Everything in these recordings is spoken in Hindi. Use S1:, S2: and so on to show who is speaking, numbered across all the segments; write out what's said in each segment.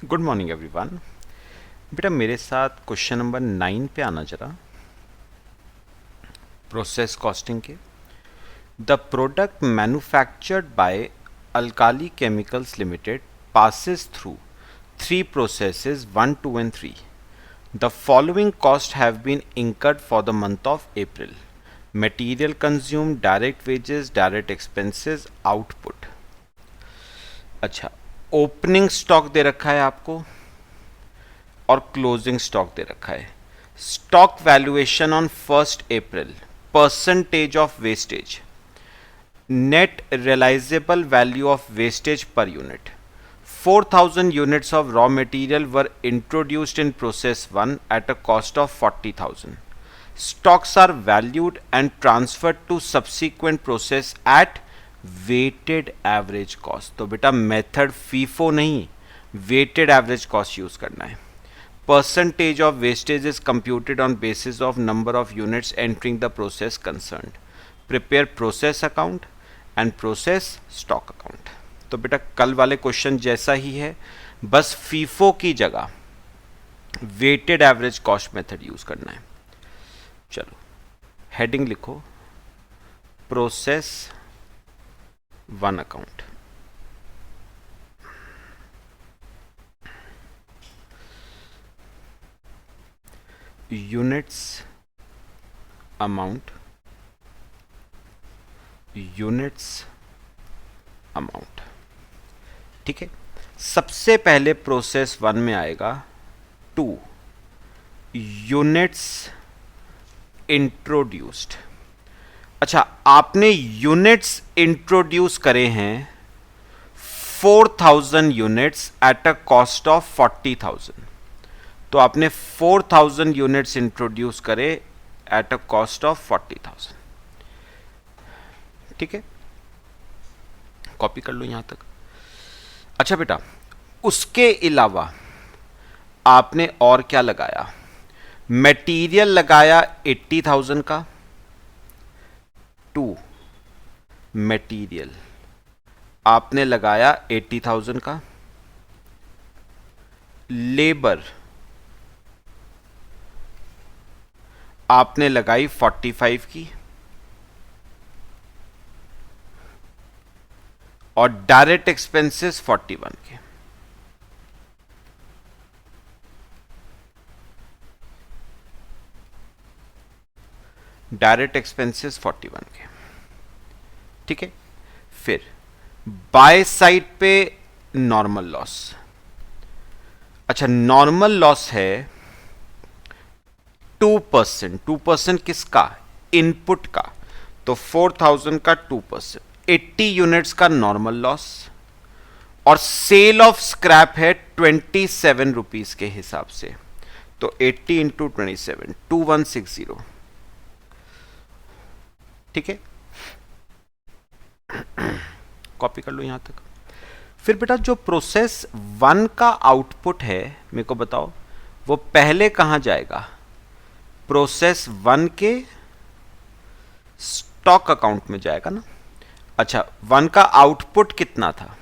S1: Good morning everyone. बेटा मेरे साथ क्वेश्चन नंबर 9 पे आना जरा, प्रोसेस कॉस्टिंग के। The product manufactured by alkali chemicals limited passes through three processes 1, 2 and 3. The following costs have been incurred for the month of April: material consumed, direct wages, direct expenses, output। अच्छा, ओपनिंग स्टॉक दे रखा है आपको और क्लोजिंग स्टॉक दे रखा है। Stock valuation on 1 April, percentage of wastage, net realisable value of wastage per unit. 4000 units of raw material were introduced in process 1 at a cost of 40,000. Stocks are valued and transferred to subsequent process at weighted average cost। तो बेटा मेथड फीफो नहीं, वेटेड एवरेज कॉस्ट यूज करना है। Percentage of wastage is computed on basis of number of units entering the process concerned. Prepare process account and process stock account। तो बेटा कल वाले क्वेश्चन जैसा ही है, बस फीफो की जगह weighted average cost method use करना है। चलो हेडिंग लिखो, process 1 account. Units amount, units amount, ठीक है। सबसे पहले प्रोसेस 1 में आएगा 2 यूनिट्स इंट्रोड्यूस्ड। अच्छा, आपने यूनिट्स इंट्रोड्यूस करे हैं 4000 units at a cost of 40,000। तो आपने 4000 यूनिट्स इंट्रोड्यूस करे एट अ कॉस्ट ऑफ 40,000, ठीक है। कॉपी कर लो यहां तक। अच्छा बेटा, उसके अलावा आपने और क्या लगाया? मटेरियल लगाया 80,000 का, 2 मटेरियल आपने लगाया 80,000 का। लेबर आपने लगाई 45 की, और डायरेक्ट एक्सपेंसेस 41 के। डायरेक्ट एक्सपेंसेस 41 के, ठीक है। फिर बाय साइड पे नॉर्मल लॉस। अच्छा, नॉर्मल लॉस है 2%। 2% किसका? इनपुट का। तो 4000 का 2%, 80 यूनिट्स का नॉर्मल लॉस। और सेल ऑफ स्क्रैप है 27 रुपीज के हिसाब से। तो 80 इंटू 27, 2160, ठीक है। कॉपी कर लो यहां तक। फिर बेटा जो प्रोसेस 1 का आउटपुट है, मेरे को बताओ वो पहले कहां जाएगा? प्रोसेस 1 के स्टॉक अकाउंट में जाएगा ना। अच्छा, 1 का आउटपुट कितना था?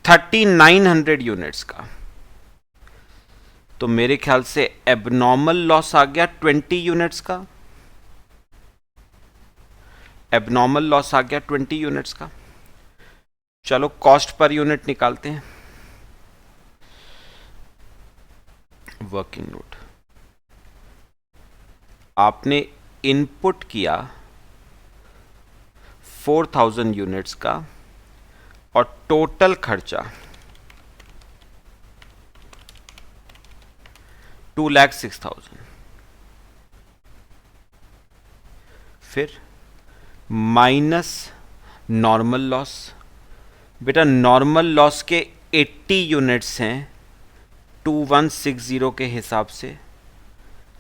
S1: 3900 यूनिट्स का। तो मेरे ख्याल से एबनॉर्मल लॉस आ गया 20 यूनिट्स का। एबनॉर्मल लॉस आ गया 20 यूनिट्स का। चलो कॉस्ट पर यूनिट निकालते हैं। वर्किंग नोट, आपने इनपुट किया 4000 यूनिट्स का और टोटल खर्चा 2,06,000। फिर माइनस नॉर्मल लॉस। बेटा नॉर्मल लॉस के 80 यूनिट्स हैं 2160 के हिसाब से।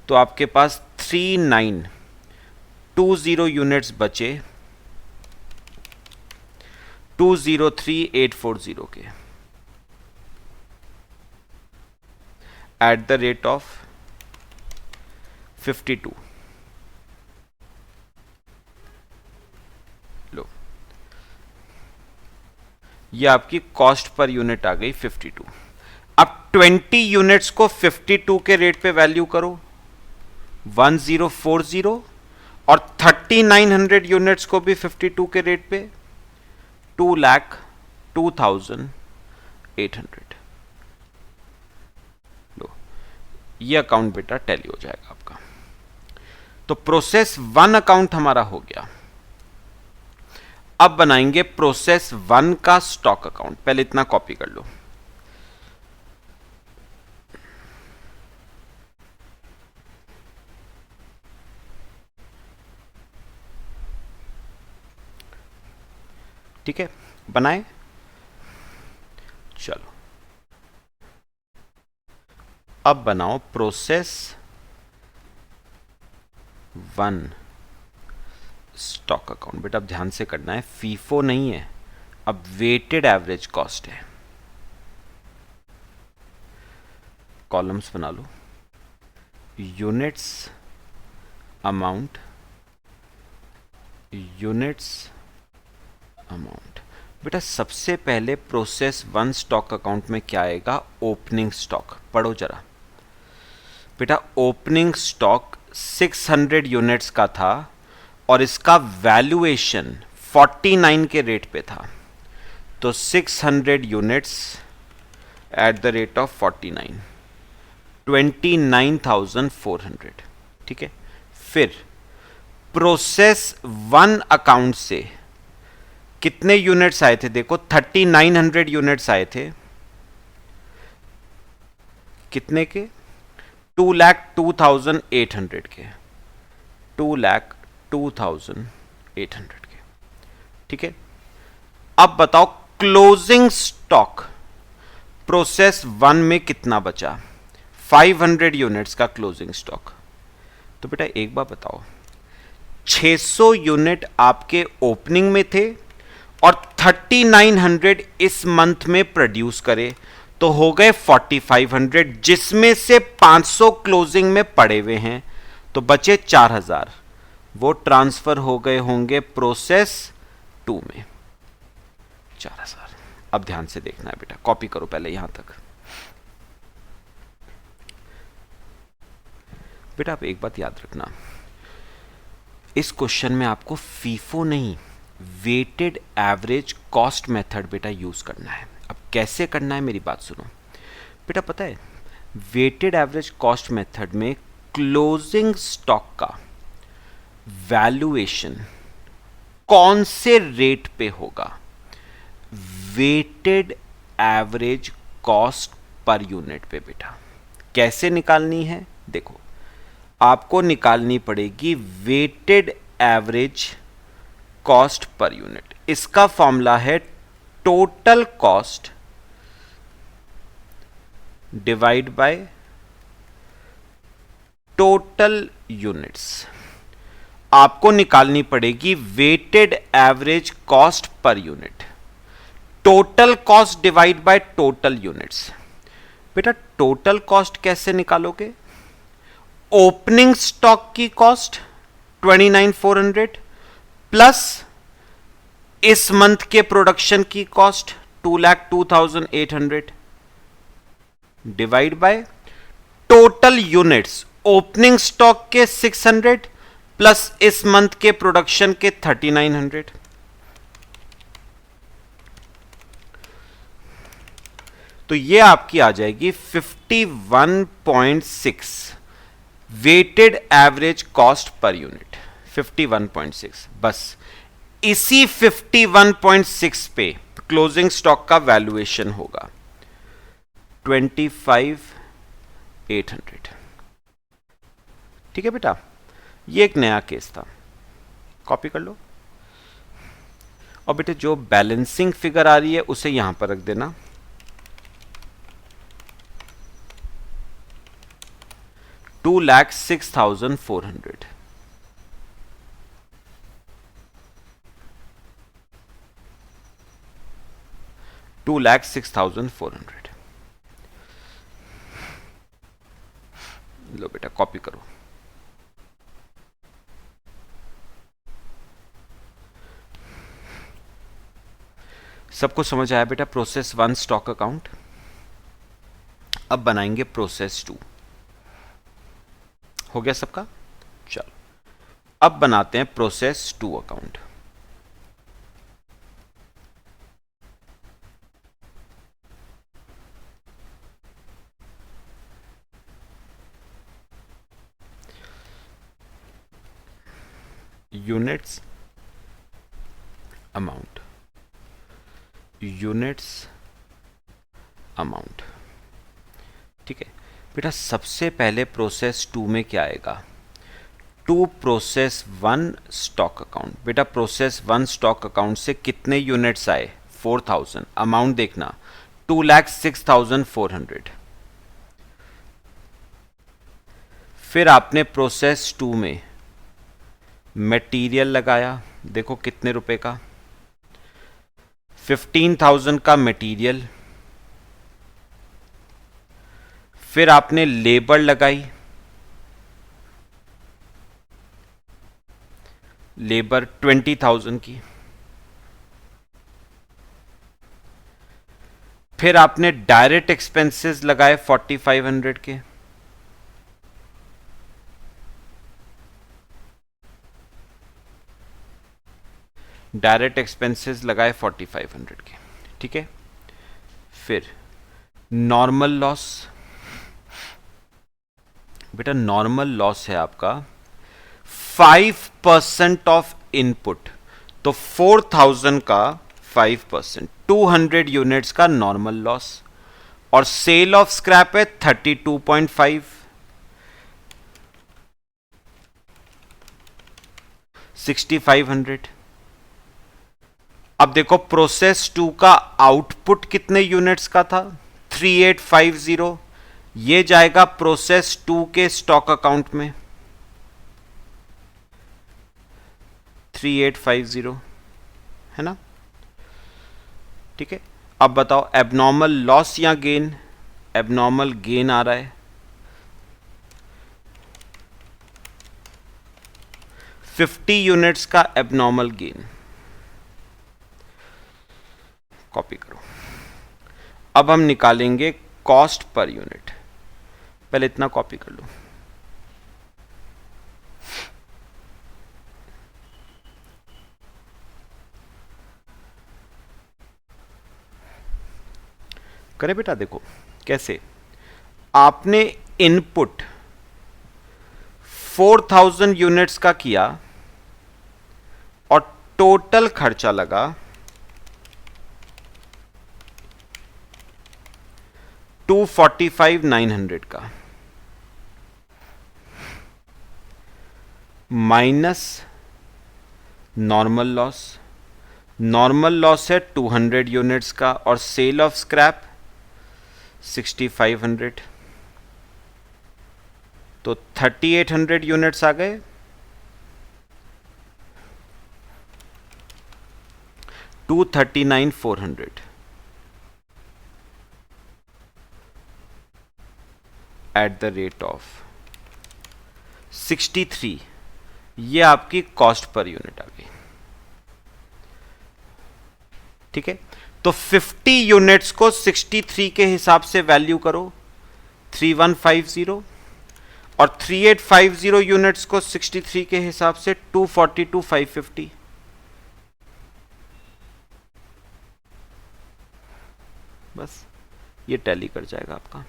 S1: तो आपके पास 3920 यूनिट्स बचे 203840 के, एट द रेट ऑफ 52। लो, ये आपकी कॉस्ट पर यूनिट आ गई 52। अब 20 यूनिट्स को 52 के रेट पे वैल्यू करो 1040, और 3900 यूनिट्स को भी 52 के रेट पे 2,02,800। लो, ये अकाउंट बेटा टैली हो जाएगा आपका। तो प्रोसेस 1 अकाउंट हमारा हो गया। अब बनाएंगे प्रोसेस 1 का स्टॉक अकाउंट। पहले इतना कॉपी कर लो। ठीक है, बनाए। चलो अब बनाओ प्रोसेस 1 स्टॉक अकाउंट। बेटा अब ध्यान से करना है, फीफो नहीं है, अब वेटेड एवरेज कॉस्ट है। कॉलम्स बना लो, यूनिट्स अमाउंट, यूनिट्स अमाउंट। बेटा सबसे पहले प्रोसेस 1 स्टॉक अकाउंट में क्या आएगा? Opening stock. पढ़ो जरा बेटा, ओपनिंग स्टॉक 600 यूनिट्स का था और इसका वैल्यूएशन 49 के रेट पे था। तो 600 units at the rate of 49, 29,400। ठीक है, फिर प्रोसेस 1 अकाउंट से कितने यूनिट्स आए थे? देखो 3900 यूनिट्स आए थे। कितने के? 2,02,800 के, 2,02,800 के। ठीक है, अब बताओ क्लोजिंग स्टॉक प्रोसेस 1 में कितना बचा? 500 यूनिट्स का क्लोजिंग स्टॉक। तो बेटा एक बार बताओ, 600 यूनिट आपके ओपनिंग में थे और 3900 इस मंथ में प्रोड्यूस करे, तो हो गए 4500, जिसमें से 500 क्लोजिंग में पड़े हुए हैं, तो बचे 4000। वो ट्रांसफर हो गए होंगे प्रोसेस 2 में 4000। अब ध्यान से देखना है बेटा, कॉपी करो पहले यहां तक। बेटा आप एक बात याद रखना, इस क्वेश्चन में आपको फीफो नहीं, वेटेड एवरेज कॉस्ट मेथड बेटा यूज करना है। अब कैसे करना है मेरी बात सुनो बेटा। पता है वेटेड एवरेज कॉस्ट मेथड में क्लोजिंग स्टॉक का वैल्यूएशन कौन से रेट पे होगा? Weighted average cost per unit पे बेटा। कैसे निकालनी है? देखो आपको निकालनी पड़ेगी weighted average cost per unit. इसका फॉर्मूला है total cost divide by total units. आपको निकालनी पड़ेगी weighted average cost per unit, total cost divide by total units. बेटा टोटल कॉस्ट कैसे निकालोगे? ओपनिंग स्टॉक की कॉस्ट 29,400 प्लस इस मंथ के प्रोडक्शन की cost 2,02,800 divide by total units, opening stock के 600 प्लस इस मंथ के प्रोडक्शन के 3,900। तो ये आपकी आ जाएगी 51.6 weighted average cost per unit. 51.6। बस इसी 51.6 पे क्लोजिंग स्टॉक का वैल्यूएशन होगा 25,800। ठीक है बेटा, ये एक नया केस था, कॉपी कर लो। और बेटे जो बैलेंसिंग फिगर आ रही है उसे यहां पर रख देना। $2,06,400। $2,06,400। लो बेटा कॉपी करो। सबको समझ आया बेटा प्रोसेस 1 स्टॉक अकाउंट। अब बनाएंगे प्रोसेस 2। हो गया सबका? चलो अब बनाते हैं process 2 account. Units amount, units amount. ठीक है बेटा, सबसे पहले प्रोसेस 2 में क्या आएगा? To process 1 stock account. बेटा प्रोसेस 1 स्टॉक अकाउंट से कितने यूनिट्स आए? 4000। अमाउंट देखना 2,06,400। फिर आपने प्रोसेस 2 में मटेरियल लगाया, देखो कितने रुपए का? 15,000 का मटेरियल। फिर आपने लेबर लगाई, लेबर 20,000 की। फिर आपने डायरेक्ट एक्सपेंसेस लगाए 4,500 के। डायरेक्ट एक्सपेंसेस लगाए 4,500 के। ठीक है, फिर नॉर्मल लॉस। बेटा नॉर्मल लॉस है आपका 5% ऑफ इनपुट, तो 4,000 का 5%, 200 यूनिट्स का नॉर्मल लॉस। और सेल ऑफ स्क्रैप है 32.5, 6,500। अब देखो प्रोसेस 2 का आउटपुट कितने यूनिट्स का था? 3,850। ये जाएगा प्रोसेस 2 के स्टॉक अकाउंट में 3,850, है ना? ठीक है, अब बताओ एबनॉर्मल लॉस या गेन? एबनॉर्मल गेन आ रहा है 50 यूनिट्स का एबनॉर्मल गेन। कॉपी करो। अब हम निकालेंगे कॉस्ट पर यूनिट। पहले इतना कॉपी कर लो। करे बेटा, देखो कैसे। आपने इनपुट 4,000 यूनिट्स का किया और टोटल खर्चा लगा 245,900 का, minus normal loss. Normal loss है 200 यूनिट्स का और सेल ऑफ स्क्रैप 6,500, तो 3,800 यूनिट्स आ गए। 239,400 एट द रेट ऑफ 63। ये आपकी कॉस्ट पर यूनिट आ गई। ठीक है, तो 50 यूनिट्स को 63 के हिसाब से वैल्यू करो 3,150, और 3,850 यूनिट्स को 63 के हिसाब से 242,550। बस ये टैली कर जाएगा आपका।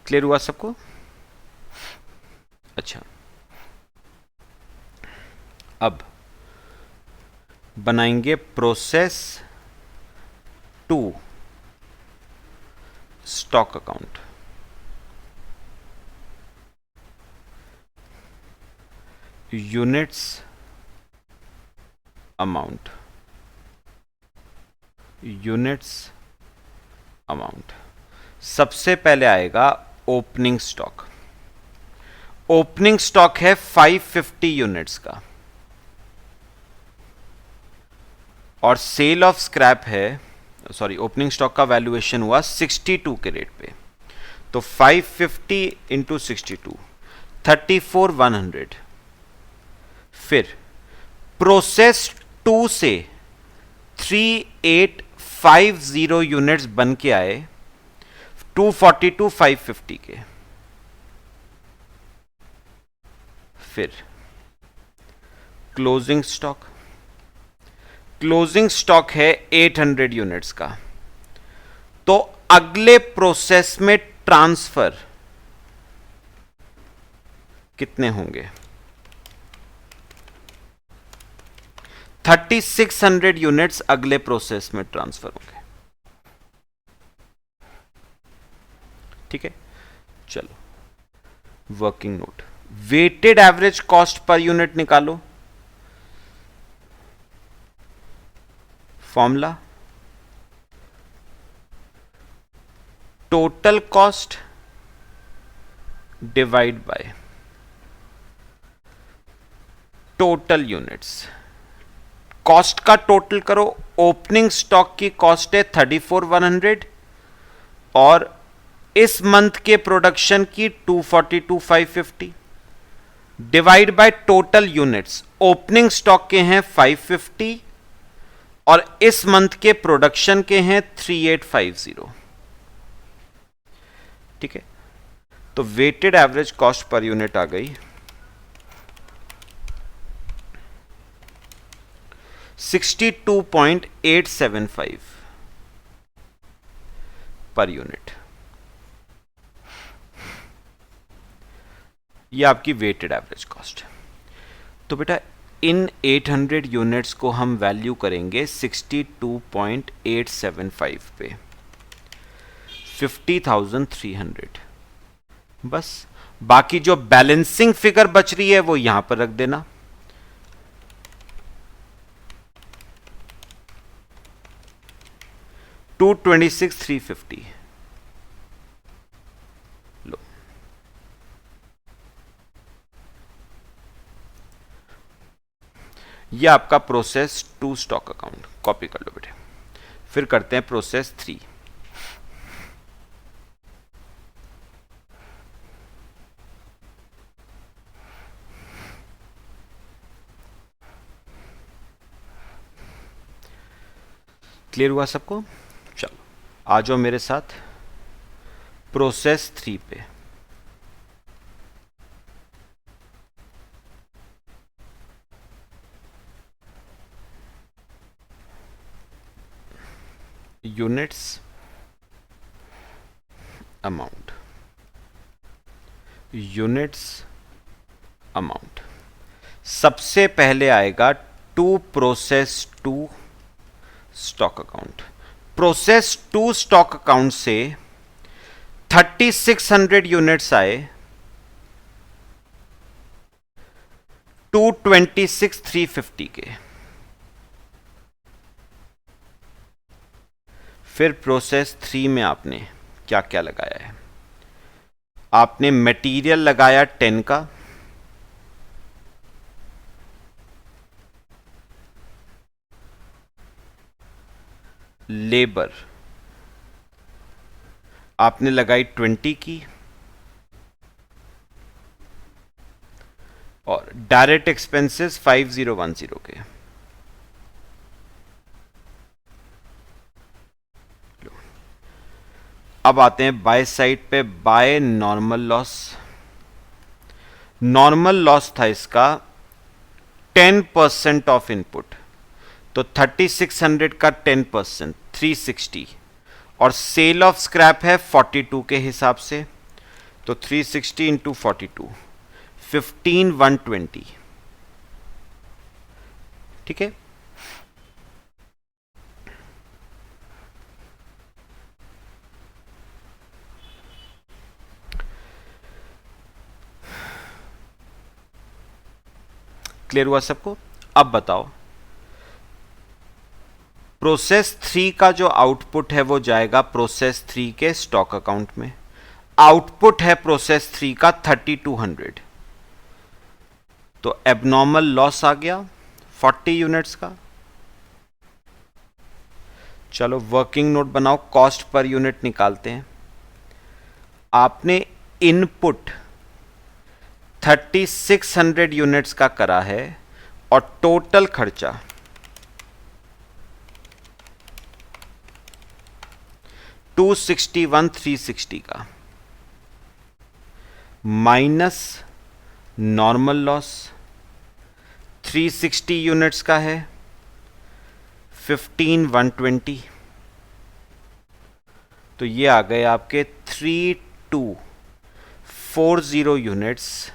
S1: क्लियर हुआ सबको? अच्छा, अब बनाएंगे process 2 stock account. Units amount, units amount. सबसे पहले आएगा ओपनिंग स्टॉक। ओपनिंग स्टॉक है 550 यूनिट्स का। और सेल ऑफ स्क्रैप है, सॉरी ओपनिंग स्टॉक का वैल्यूएशन हुआ 62 के रेट पे, तो 550 इंटू 62 34,100। फिर प्रोसेस 2 से 3850 यूनिट्स बन के आए 242,550 के। फिर क्लोजिंग स्टॉक है 800 यूनिट्स का, तो अगले प्रोसेस में ट्रांसफर कितने होंगे? 3600 यूनिट्स अगले प्रोसेस में ट्रांसफर होंगे। ठीक है, चलो working note, weighted average cost per unit निकालो। Formula total cost divide by total units. Cost का टोटल करो, ओपनिंग स्टॉक की कॉस्ट है 34,100 और इस मंथ के प्रोडक्शन की 242,550 divide by total units. Opening stock के हैं 550 और इस मंथ के प्रोडक्शन के हैं 3850। ठीक है, तो weighted average cost per unit आ गई 62.875 पर यूनिट। ये आपकी वेटेड एवरेज कॉस्ट। तो बेटा इन 800 यूनिट्स को हम वैल्यू करेंगे 62.875 पे, 50,300। बस बाकी जो बैलेंसिंग फिगर बच रही है वो यहां पर रख देना। $226,350 लो। ये आपका प्रोसेस 2 स्टॉक अकाउंट, कॉपी कर लो बेटे। फिर करते हैं प्रोसेस 3। क्लियर हुआ सबको? चलो आ जाओ मेरे साथ प्रोसेस 3 पे। यूनिट्स अमाउंट, सबसे पहले आएगा to process 2 stock account. Process 2 stock account से 3600 यूनिट्स आए 226,350 के। फिर प्रोसेस 3 में आपने क्या क्या लगाया है? आपने मटेरियल लगाया 10 का, लेबर आपने लगाई 20 की, और डायरेक्ट एक्सपेंसेस 5010 के। अब आते हैं बाय साइड पे, by normal loss. Normal loss था इसका 10% ऑफ इनपुट, तो 3600 का 10% 360, और सेल ऑफ स्क्रैप है 42 के हिसाब से, तो 360 इंटू 42 15,120। ठीक है, क्लियर हुआ सबको? अब बताओ प्रोसेस 3 का जो आउटपुट है वो जाएगा प्रोसेस 3 के स्टॉक अकाउंट में। आउटपुट है प्रोसेस 3 का 3200, तो एबनॉर्मल लॉस आ गया 40 यूनिट्स का। चलो वर्किंग नोट बनाओ, कॉस्ट पर यूनिट निकालते हैं। आपने इनपुट 3600 यूनिट्स का करा है और टोटल खर्चा 261,360 का, माइनस नॉर्मल लॉस 360 यूनिट्स का है 15,120, तो ये आ गए आपके 3240 यूनिट्स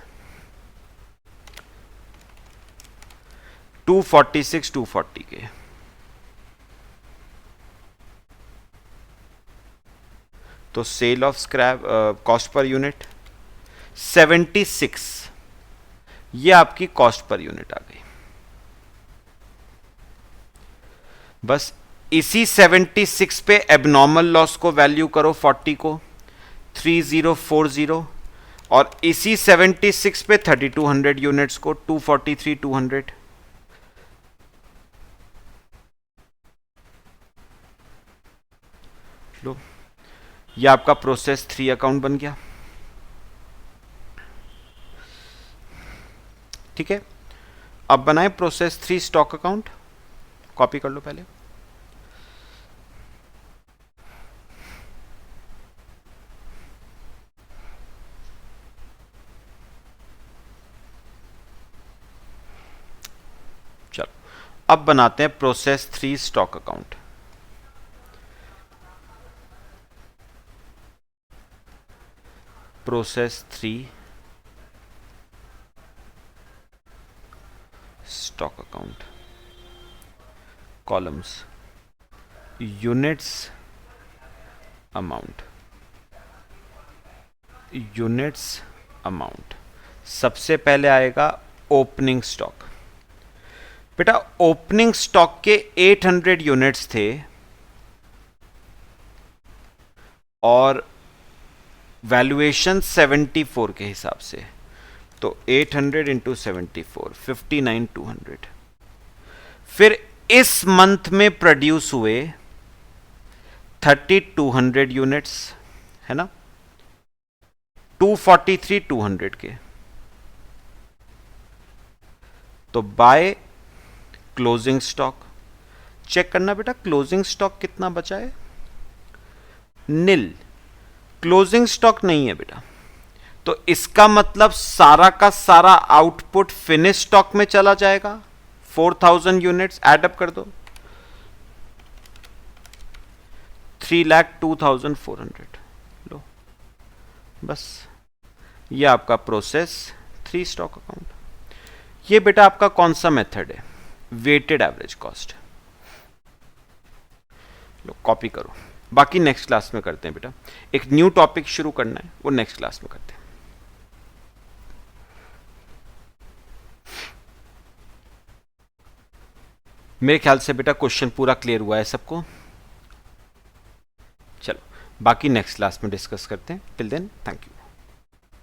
S1: 240 के। तो sale of scrap cost per unit 76, ये आपकी कॉस्ट पर यूनिट आ गई। बस इसी 76 पे एबनॉर्मल लॉस को वैल्यू करो 40 को 3040, और इसी 76 पे 3200 यूनिट्स को 243,200। लो, ये आपका प्रोसेस 3 अकाउंट बन गया। ठीक है, अब बनाए प्रोसेस 3 स्टॉक अकाउंट। कॉपी कर लो पहले। चलो अब बनाते हैं process 3 stock account. Process 3 stock account, columns units amount, units amount. सबसे पहले आएगा ओपनिंग स्टॉक। बेटा ओपनिंग स्टॉक के 800 यूनिट्स थे और वैल्यूएशन 74 के हिसाब से, तो 800 इंटू 74 59,200। फिर इस मंथ में प्रोड्यूस हुए 3200 यूनिट्स, है ना, 243,200 के। तो बाय क्लोजिंग स्टॉक चेक करना बेटा, क्लोजिंग स्टॉक कितना बचा है, निल, क्लोजिंग स्टॉक नहीं है बेटा। तो इसका मतलब सारा का सारा आउटपुट फिनिश स्टॉक में चला जाएगा। 4000 यूनिट्स एडअप कर दो, 3,02,400। लो बस, ये आपका प्रोसेस 3 स्टॉक अकाउंट। ये बेटा आपका कौन सा मेथड है, वेटेड एवरेज कॉस्ट। लो कॉपी करो, बाकी नेक्स्ट क्लास में करते हैं बेटा। एक न्यू टॉपिक शुरू करना है, वो नेक्स्ट क्लास में करते हैं। मेरे ख्याल से बेटा क्वेश्चन पूरा क्लियर हुआ है सबको। चलो बाकी नेक्स्ट क्लास में डिस्कस करते हैं। Till then thank you.